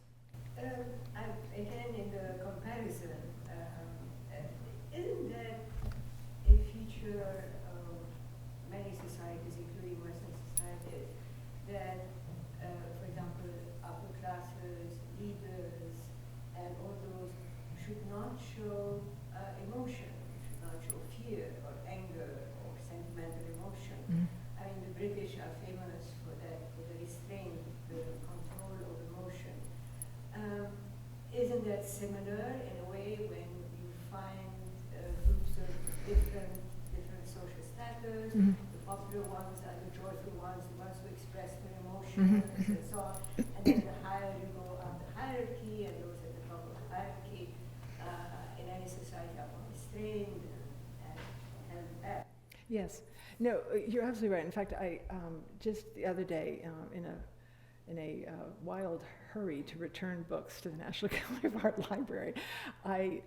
Speaker 5: Again, in the comparison, isn't that a feature of many societies, including Western societies, that, for example, upper classes, leaders, and all those should not show emotion, should not show fear or anger or sentimental emotion? Mm-hmm. I mean, the British are famous for that, for the restraint, the control of emotion. Isn't that similar in a way when you find groups of different social status? Mm-hmm. The popular ones are the joyful ones, the ones who express their emotions, mm-hmm. and so on. And then the higher you go up the hierarchy, and those at the top of the hierarchy in any society are more restrained and held back.
Speaker 3: Yes. No, you're absolutely right. In fact, I just the other day in a wild hurry to return books to the National Gallery of Art Library, I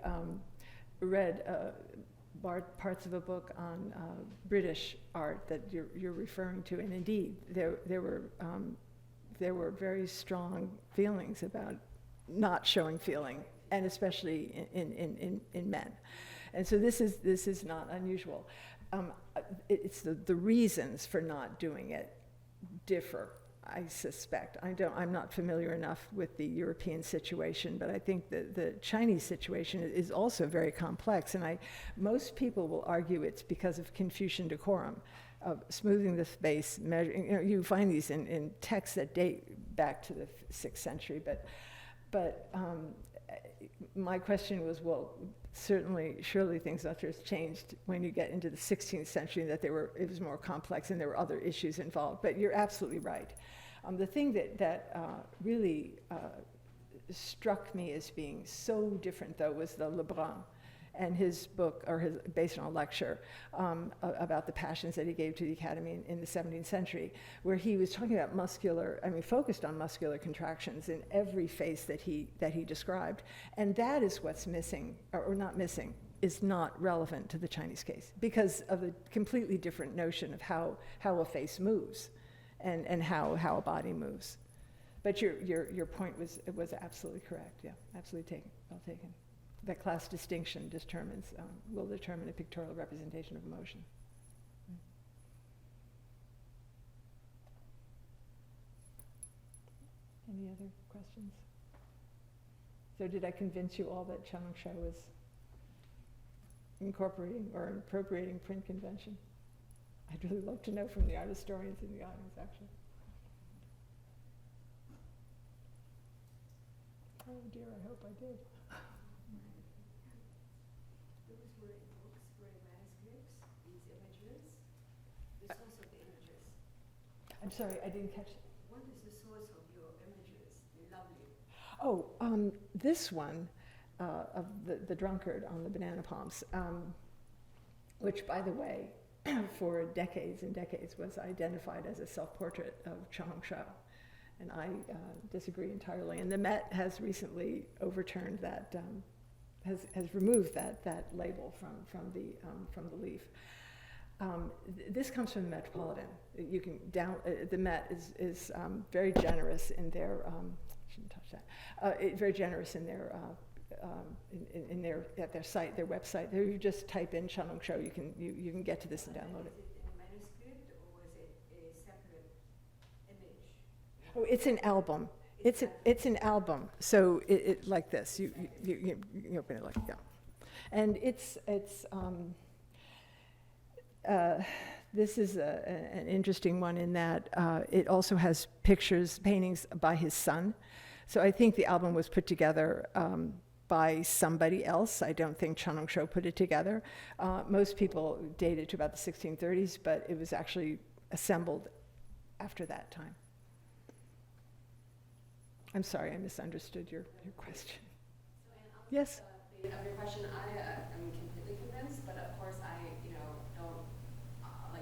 Speaker 3: read parts of a book on British art that you're referring to, and indeed there were very strong feelings about not showing feeling, and especially in men, and so this is not unusual. It's the reasons for not doing it differ. I suspect. I'm not familiar enough with the European situation, but I think that the Chinese situation is also very complex, and most people will argue it's because of Confucian decorum, of smoothing the face, measuring. You know, you find these in texts that date back to the 6th century, but my question was, well, surely things after has changed when you get into the 16th century, that it was more complex and there were other issues involved. But you're absolutely right. The thing that really struck me as being so different, though, was the Lebrun and his book, based on a lecture about the passions that he gave to the Academy in the 17th century, where he was talking about focused on muscular contractions in every face that he described. And that is what's missing, or not missing, is not relevant to the Chinese case, because of a completely different notion of how a face moves and how a body moves. But your point was absolutely correct. Yeah, absolutely well taken. That class distinction will determine a pictorial representation of emotion. Any other questions? So did I convince you all that Chen Hongshou was incorporating or appropriating print convention? I'd really love to know from the art historians in the audience, actually. Oh dear, I hope I did.
Speaker 5: Those were in books, were in manuscripts, these images, the source of the images.
Speaker 3: I'm sorry, I didn't catch it.
Speaker 5: What is the source of your images? They're lovely.
Speaker 3: Oh, this one of the Drunkard on the banana palms, which, by the way, for decades and decades was identified as a self-portrait of Chen Hongshou. And I disagree entirely. And the Met has recently overturned that, has removed that label from the leaf. This comes from the Metropolitan. You can the Met is very generous in their shouldn't touch that. Very generous in their at their site, their website. There, you just type in Chen Hongshou, you can get to this and download it.
Speaker 5: Was it in a manuscript or was it a separate image?
Speaker 3: Oh, it's an album. It's an album. So it like this. You open it like that. And this is an interesting one in that it also has paintings by his son. So I think the album was put together by somebody else. I don't think Chen Hongshou put it together. Most people date it to about the 1630s, but it was actually assembled after that time. I'm sorry, I misunderstood your question.
Speaker 4: So, Anne, on
Speaker 3: Yes?
Speaker 4: the of your question, I am completely convinced, but of course I, don't,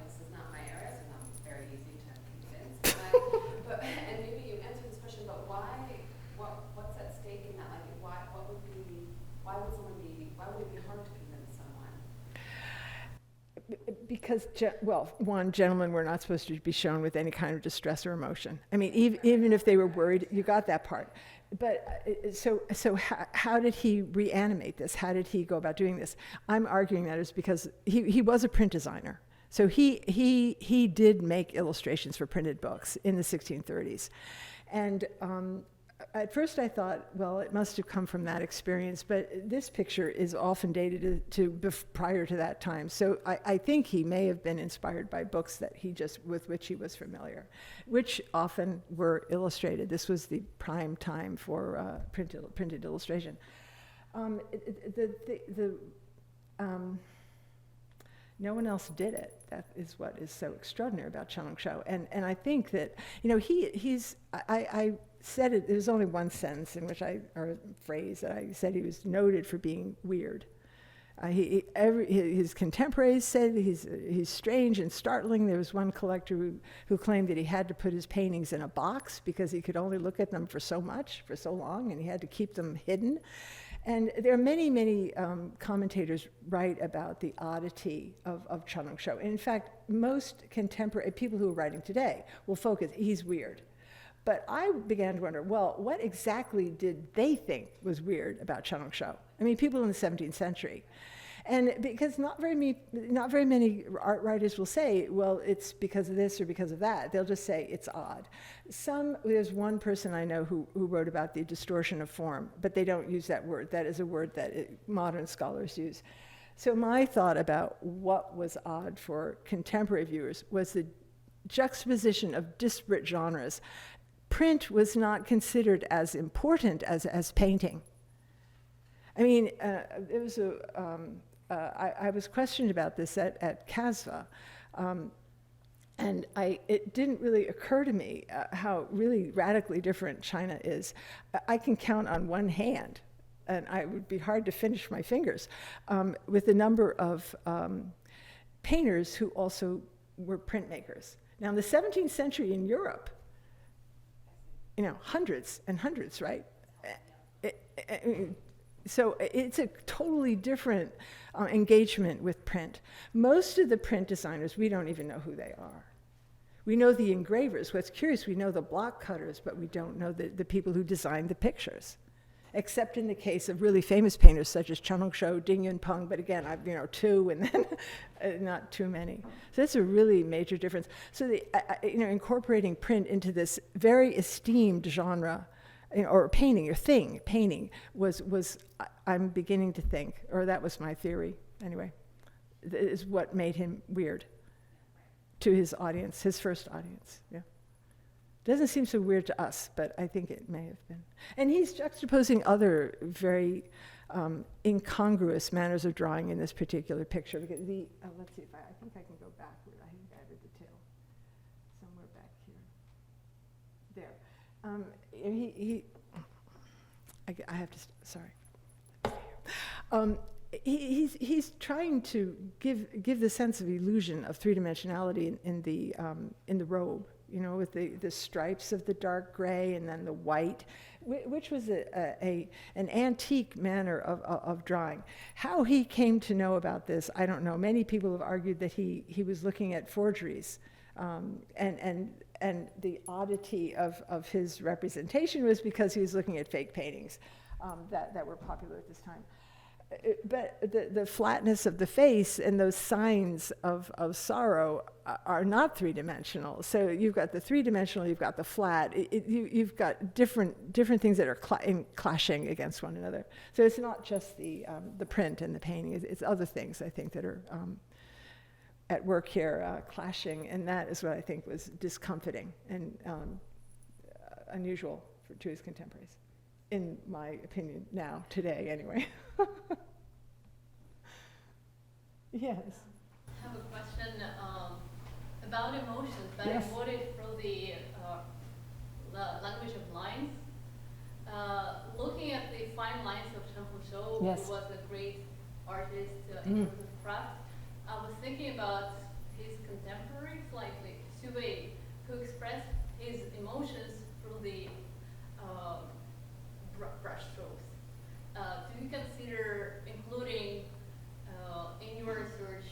Speaker 4: this is not my area, so it's not very easy to convince. And maybe you answered this question, but what's at stake in that? Like, why would it be hard to convince someone?
Speaker 3: Because, one, gentlemen were not supposed to be shown with any kind of distress or emotion. I mean, even if they were worried, you got that part. But so how did he reanimate this? How did he go about doing this? I'm arguing that is because he was a print designer. So he did make illustrations for printed books in the 1630s. And at first I thought, well, it must have come from that experience, but this picture is often dated prior to that time. So I think he may have been inspired by books with which he was familiar, which often were illustrated. This was the prime time for printed illustration. No one else did it. That is what is so extraordinary about Chen Hongshou. And I think that, I said it, there's only one sentence or a phrase that I said he was noted for being weird. His contemporaries said he's strange and startling. There was one collector who claimed that he had to put his paintings in a box because he could only look at them for so long, and he had to keep them hidden. And there are many, many commentators write about the oddity of Chen Hongshou. In fact, most contemporary people who are writing today will focus, he's weird. But I began to wonder, well, what exactly did they think was weird about Chen Hongshou? I mean, people in the 17th century. And because not very many art writers will say, well, it's because of this or because of that. They'll just say it's odd. There's one person I know who wrote about the distortion of form, but they don't use that word. That is a word that modern scholars use. So my thought about what was odd for contemporary viewers was the juxtaposition of disparate genres. Print was not considered as important as painting. I mean, there was I was questioned about this at CASVA, and it didn't really occur to me how really radically different China is. I can count on one hand, and I would be hard to finish my fingers, with the number of painters who also were printmakers. Now, in the 17th century in Europe, hundreds and hundreds, right? So it's a totally different engagement with print. Most of the print designers, we don't even know who they are. We know the engravers. What's curious, we know the block cutters, but we don't know the people who designed the pictures, except in the case of really famous painters such as Chen Hongshou, Ding Yunpeng, but again, two and then not too many. So that's a really major difference. So incorporating print into this very esteemed genre, or painting, painting was I'm beginning to think, or that was my theory anyway, is what made him weird to his audience, his first audience. Yeah. Doesn't seem so weird to us, but I think it may have been. And he's juxtaposing other very incongruous manners of drawing in this particular picture. Because let's see if I think I can go backward. I think I have a detail somewhere back here. There. I have to, sorry. He's trying to give the sense of illusion of three-dimensionality in the robe, with the stripes of the dark gray and then the white, which was an antique manner of drawing. How he came to know about this, I don't know. Many people have argued that he was looking at forgeries, and the oddity of his representation was because he was looking at fake paintings that were popular at this time. But the flatness of the face and those signs of sorrow are not three-dimensional. So you've got the three-dimensional, you've got the flat. You've got different things that are clashing against one another. So it's not just the print and the painting. It's other things, I think, that are at work here, clashing. And that is what I think was discomfiting and unusual to his contemporaries, in my opinion, now, today, anyway. Yes.
Speaker 6: I have a question about emotions, but
Speaker 3: Yes.
Speaker 6: embodied through the language of lines. Looking at the fine lines of Chen Hongshou,
Speaker 3: Yes.
Speaker 6: who was a great artist in terms of craft, I was thinking about his contemporaries, like Xu Wei, who expressed his emotions through the brush strokes. Do you consider including in your research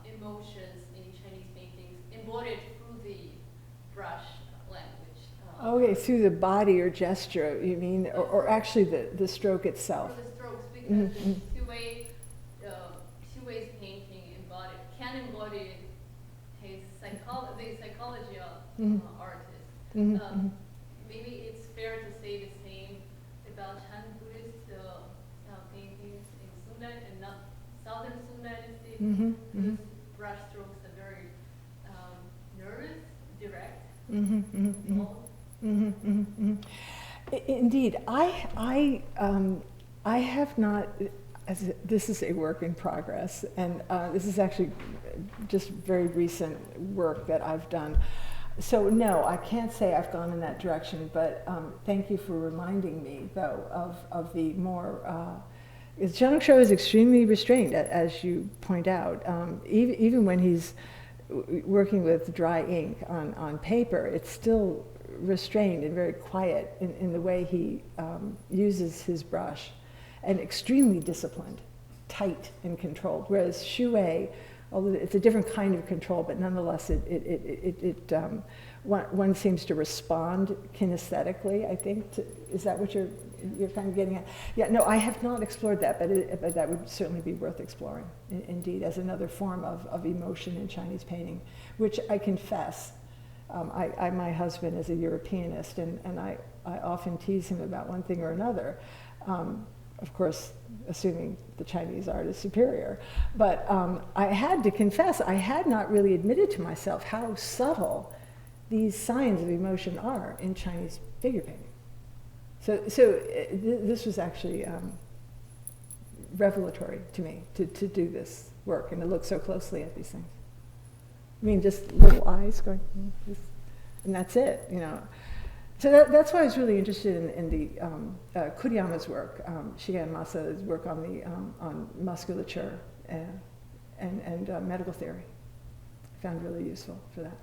Speaker 6: emotions in Chinese paintings embodied through the brush language?
Speaker 3: Okay, through the body or gesture, you mean, or actually the stroke itself?
Speaker 6: Through the strokes, because Xu Wei's painting can embody his the psychology of artist. Maybe it's fair to say the same about Han Buddhist paintings in Sundan and not southern Sundan State. Those brush strokes are very nervous, direct.
Speaker 3: Indeed, I have not. This is a work in progress, and this is actually just very recent work that I've done. So no, I can't say I've gone in that direction, but thank you for reminding me, though, of the more, Chen Hongshou is extremely restrained, as you point out. Even when he's working with dry ink on paper, it's still restrained and very quiet in the way he uses his brush, and extremely disciplined, tight and controlled. Whereas Xu Wei, although it's a different kind of control, but nonetheless, one seems to respond kinesthetically, I think. Is that what you're you're kind of getting at. Yeah, no, I have not explored that, but that would certainly be worth exploring, indeed, as another form of emotion in Chinese painting, which I confess, my husband is a Europeanist, and I often tease him about one thing or another. Of course, assuming the Chinese art is superior. But I had to confess, I had not really admitted to myself how subtle these signs of emotion are in Chinese figure painting. So this was actually revelatory to me to do this work and to look so closely at these things. I mean, just little eyes going, and that's it, you know. So that's why I was really interested in the Kuriyama's work, Shigen Masa's work on the on musculature and medical theory. I found really useful for that.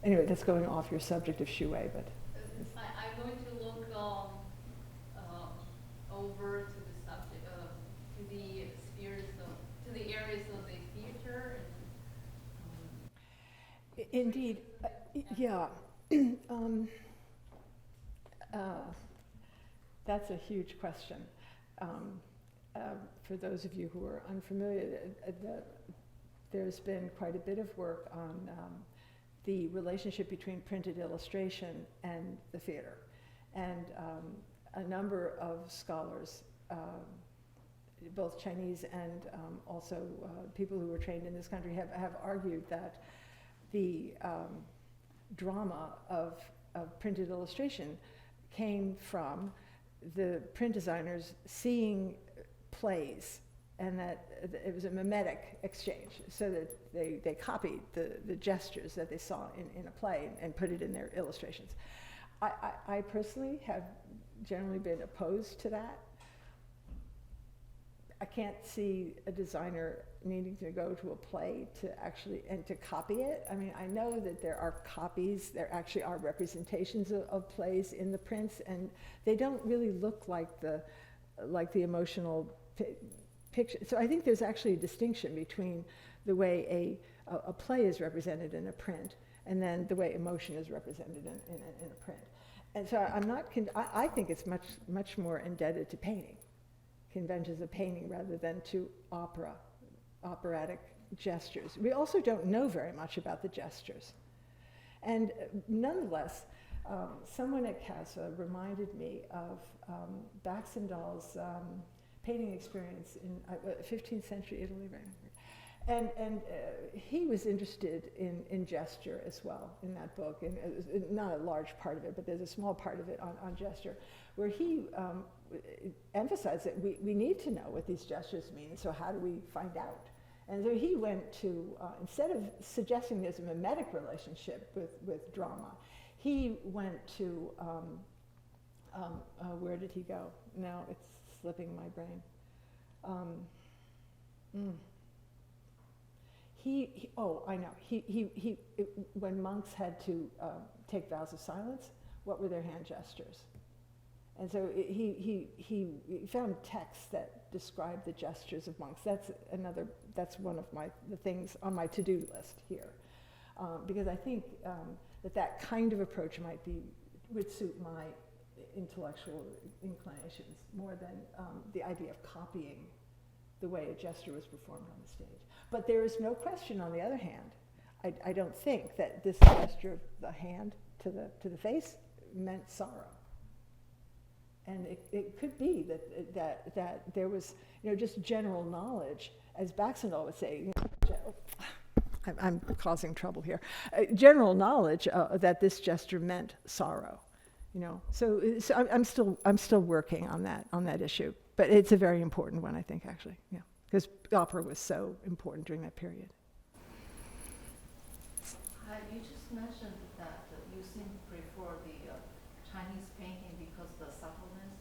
Speaker 3: Anyway, that's going off your subject of Shui, but
Speaker 6: I'm going to look over to the subject, to the spheres to the areas of the theater.
Speaker 3: Indeed, yeah. That's a huge question. For those of you who are unfamiliar, there's been quite a bit of work on the relationship between printed illustration and the theater. And a number of scholars, both Chinese and also people who were trained in this country, have argued that the drama of printed illustration came from the print designers seeing plays, and that it was a mimetic exchange, so that they copied the gestures that they saw in a play and put it in their illustrations. I personally have generally been opposed to that. I can't see a designer needing to go to a play to actually, and to copy it. I mean, I know that there are copies, there actually are representations of plays in the prints, and they don't really look like the emotional picture. So I think there's actually a distinction between the way a play is represented in a print and then the way emotion is represented in a print. And so I think it's much more indebted to painting, conventions of painting, rather than to operatic gestures. We also don't know very much about the gestures. And nonetheless, someone at CASA reminded me of Baxendall's painting experience in 15th century Italy, right? And he was interested in gesture as well in that book, and it was not a large part of it, but there's a small part of it on gesture, where he emphasized that we need to know what these gestures mean, so how do we find out? And so he went to, instead of suggesting there's a mimetic relationship with drama, he went to, where did he go? Now it's slipping my brain. I know. When monks had to take vows of silence, what were their hand gestures? And so he found texts that describe the gestures of monks. That's one of the things on my to-do list here, because I think that kind of approach would suit my intellectual inclinations more than the idea of copying the way a gesture was performed on the stage. But there is no question, on the other hand, I don't think that this gesture of the hand to the face meant sorrow. And it could be that there was, just general knowledge, as Baxendall would say. I'm causing trouble here. General knowledge that this gesture meant sorrow. So I'm still working on that issue, but it's a very important one, I think, actually, yeah, because opera was so important during that period.
Speaker 7: You just mentioned that you seem to prefer the Chinese painting because the suppleness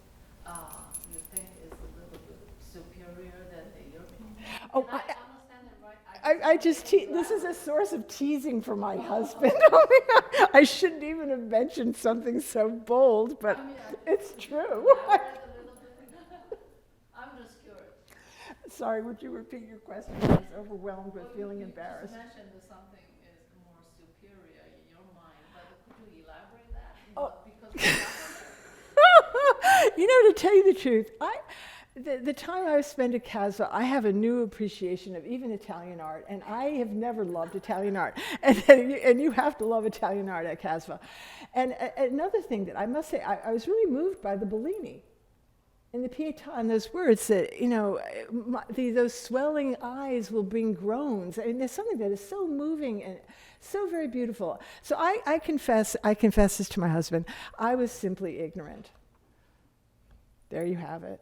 Speaker 7: you think is a little bit superior than the European.
Speaker 3: Oh,
Speaker 7: Did I understand it right?
Speaker 3: This is a source of teasing for my husband. I shouldn't even have mentioned something so bold, but it's true.
Speaker 7: I read a little bit. I'm just curious.
Speaker 3: Sorry, would you repeat your question? I was overwhelmed with feeling embarrassed.
Speaker 7: You just mentioned that something is more superior in your mind, but could you elaborate that?
Speaker 3: Oh.
Speaker 7: Because
Speaker 3: To tell you the truth, the time I've spent at CASVA, I have a new appreciation of even Italian art, and I have never loved Italian art. And you have to love Italian art at CASVA. And another thing that I must say, I was really moved by the Bellini. And the Pietà and those words that, those swelling eyes will bring groans. I mean, there's something that is so moving and so very beautiful. So I confess this to my husband, I was simply ignorant. There you have it.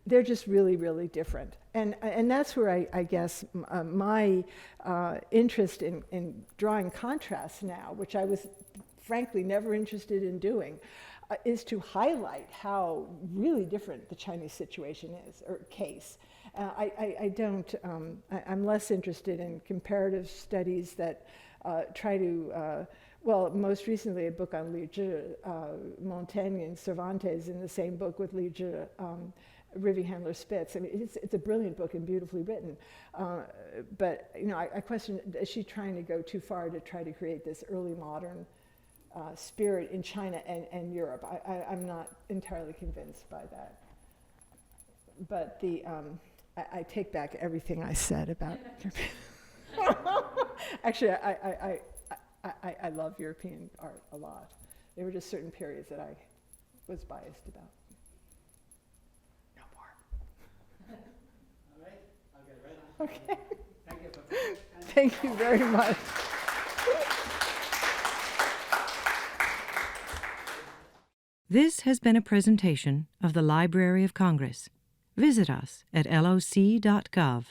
Speaker 3: They're just really, really different. And that's where I guess my interest in drawing contrasts now, which I was frankly never interested in doing, is to highlight how really different the Chinese situation is, or case. I'm less interested in comparative studies that try to, most recently a book on Li Zhi, Montaigne and Cervantes in the same book with Li Zhi, Rivy Handler Spitz. I mean, it's a brilliant book and beautifully written. But I question, is she trying to go too far to try to create this early modern spirit in China and Europe? I'm not entirely convinced by that. But I take back everything I said about European. Actually, I love European art a lot. There were just certain periods that I was biased about. No more.
Speaker 2: All right, I'll get ready.
Speaker 3: Okay.
Speaker 2: Thank you for
Speaker 3: Thank you very much.
Speaker 1: This has been a presentation of the Library of Congress. Visit us at loc.gov.